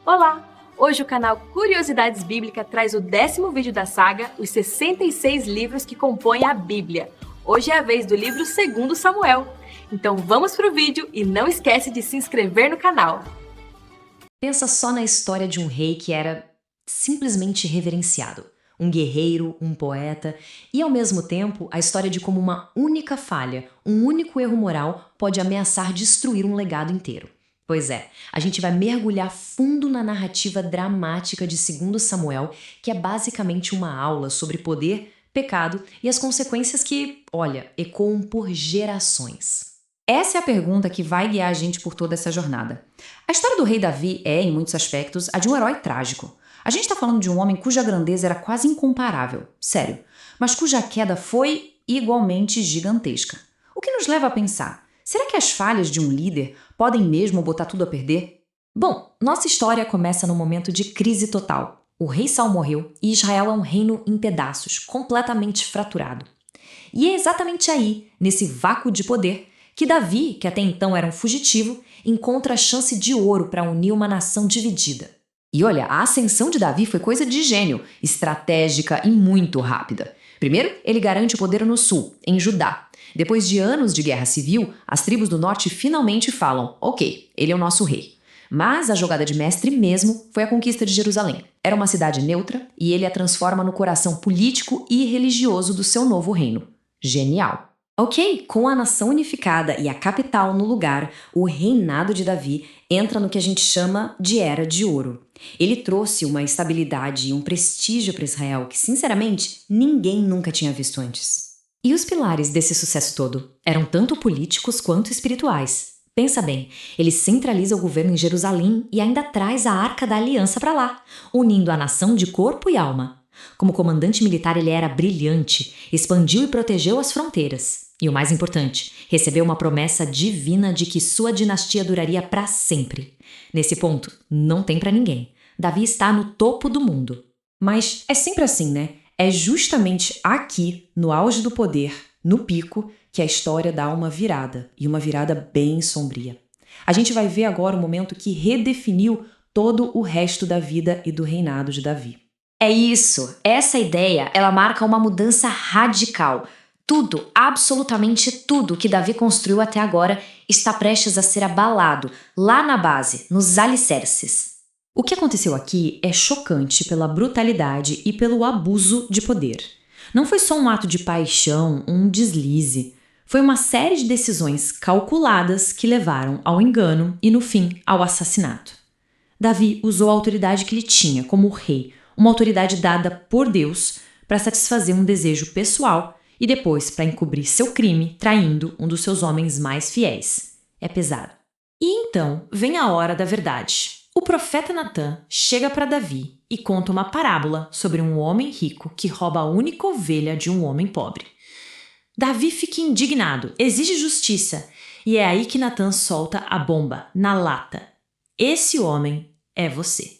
Olá! Hoje o canal Curiosidades Bíblica traz o 10º vídeo da saga, os 66 livros que compõem a Bíblia. Hoje é a vez do livro 2 Samuel. Então vamos pro vídeo e não esquece de se inscrever no canal. Pensa só na história de um rei que era simplesmente reverenciado. Um guerreiro, um poeta e, ao mesmo tempo, a história de como uma única falha, um único erro moral pode ameaçar destruir um legado inteiro. Pois é, a gente vai mergulhar fundo na narrativa dramática de 2 Samuel, que é basicamente uma aula sobre poder, pecado e as consequências que, olha, ecoam por gerações. Essa é a pergunta que vai guiar a gente por toda essa jornada. A história do rei Davi é, em muitos aspectos, a de um herói trágico. A gente está falando de um homem cuja grandeza era quase incomparável, sério, mas cuja queda foi igualmente gigantesca. O que nos leva a pensar, será que as falhas de um líder podem mesmo botar tudo a perder? Bom, nossa história começa num momento de crise total. O rei Saul morreu e Israel é um reino em pedaços, completamente fraturado. E é exatamente aí, nesse vácuo de poder, que Davi, que até então era um fugitivo, encontra a chance de ouro para unir uma nação dividida. E olha, a ascensão de Davi foi coisa de gênio, estratégica e muito rápida. Primeiro, ele garante o poder no sul, em Judá. Depois de anos de guerra civil, as tribos do norte finalmente falam: ok, ele é o nosso rei. Mas a jogada de mestre mesmo foi a conquista de Jerusalém. Era uma cidade neutra e ele a transforma no coração político e religioso do seu novo reino. Genial! Ok, com a nação unificada e a capital no lugar, o reinado de Davi entra no que a gente chama de Era de Ouro. Ele trouxe uma estabilidade e um prestígio para Israel que, sinceramente, ninguém nunca tinha visto antes. E os pilares desse sucesso todo eram tanto políticos quanto espirituais. Pensa bem, ele centraliza o governo em Jerusalém e ainda traz a Arca da Aliança para lá, unindo a nação de corpo e alma. Como comandante militar, ele era brilhante, expandiu e protegeu as fronteiras. E o mais importante, recebeu uma promessa divina de que sua dinastia duraria para sempre. Nesse ponto, não tem para ninguém. Davi está no topo do mundo. Mas é sempre assim, né? É justamente aqui, no auge do poder, no pico, que a história dá uma virada, e uma virada bem sombria. A gente vai ver agora o momento que redefiniu todo o resto da vida e do reinado de Davi. É isso, essa ideia, ela marca uma mudança radical. Tudo, absolutamente tudo que Davi construiu até agora está prestes a ser abalado, lá na base, nos alicerces. O que aconteceu aqui é chocante pela brutalidade e pelo abuso de poder. Não foi só um ato de paixão, um deslize. Foi uma série de decisões calculadas que levaram ao engano e, no fim, ao assassinato. Davi usou a autoridade que ele tinha como rei, uma autoridade dada por Deus, para satisfazer um desejo pessoal e depois para encobrir seu crime traindo um dos seus homens mais fiéis. É pesado. E então vem a hora da verdade. O profeta Natã chega para Davi e conta uma parábola sobre um homem rico que rouba a única ovelha de um homem pobre. Davi fica indignado, exige justiça, e é aí que Natã solta a bomba, na lata. Esse homem é você.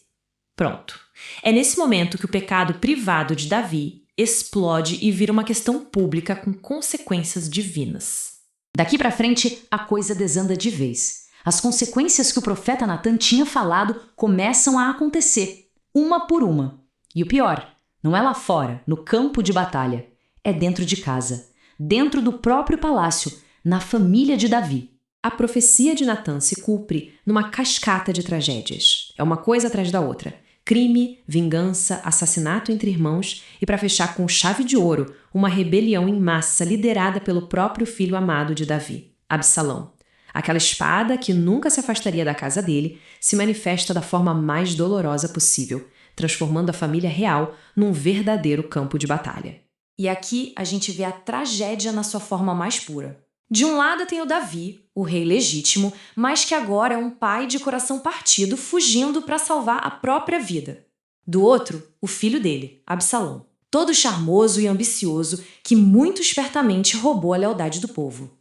Pronto. É nesse momento que o pecado privado de Davi explode e vira uma questão pública com consequências divinas. Daqui para frente, a coisa desanda de vez. As consequências que o profeta Natã tinha falado começam a acontecer, uma por uma. E o pior, não é lá fora, no campo de batalha. É dentro de casa, dentro do próprio palácio, na família de Davi. A profecia de Natã se cumpre numa cascata de tragédias. É uma coisa atrás da outra. Crime, vingança, assassinato entre irmãos e, para fechar com chave de ouro, uma rebelião em massa liderada pelo próprio filho amado de Davi, Absalão. Aquela espada que nunca se afastaria da casa dele se manifesta da forma mais dolorosa possível, transformando a família real num verdadeiro campo de batalha. E aqui a gente vê a tragédia na sua forma mais pura. De um lado tem o Davi, o rei legítimo, mas que agora é um pai de coração partido fugindo para salvar a própria vida. Do outro, o filho dele, Absalão, todo charmoso e ambicioso que muito espertamente roubou a lealdade do povo.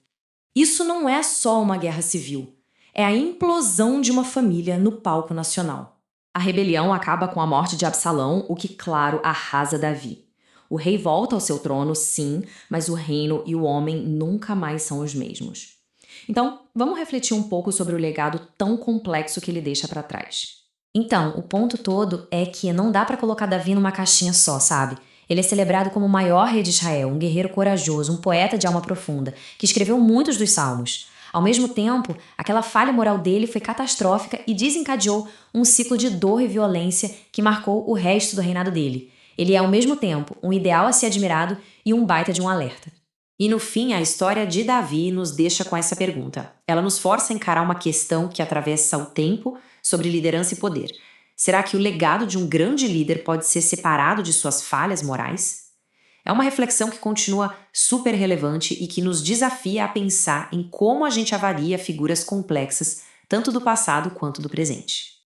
Isso não é só uma guerra civil, é a implosão de uma família no palco nacional. A rebelião acaba com a morte de Absalão, o que, claro, arrasa Davi. O rei volta ao seu trono, sim, mas o reino e o homem nunca mais são os mesmos. Então, vamos refletir um pouco sobre o legado tão complexo que ele deixa para trás. Então, o ponto todo é que não dá pra colocar Davi numa caixinha só, sabe? Ele é celebrado como o maior rei de Israel, um guerreiro corajoso, um poeta de alma profunda, que escreveu muitos dos salmos. Ao mesmo tempo, aquela falha moral dele foi catastrófica e desencadeou um ciclo de dor e violência que marcou o resto do reinado dele. Ele é, ao mesmo tempo, um ideal a ser admirado e um baita de um alerta. E no fim, a história de Davi nos deixa com essa pergunta. Ela nos força a encarar uma questão que atravessa o tempo sobre liderança e poder. Será que o legado de um grande líder pode ser separado de suas falhas morais? É uma reflexão que continua super relevante e que nos desafia a pensar em como a gente avalia figuras complexas, tanto do passado quanto do presente.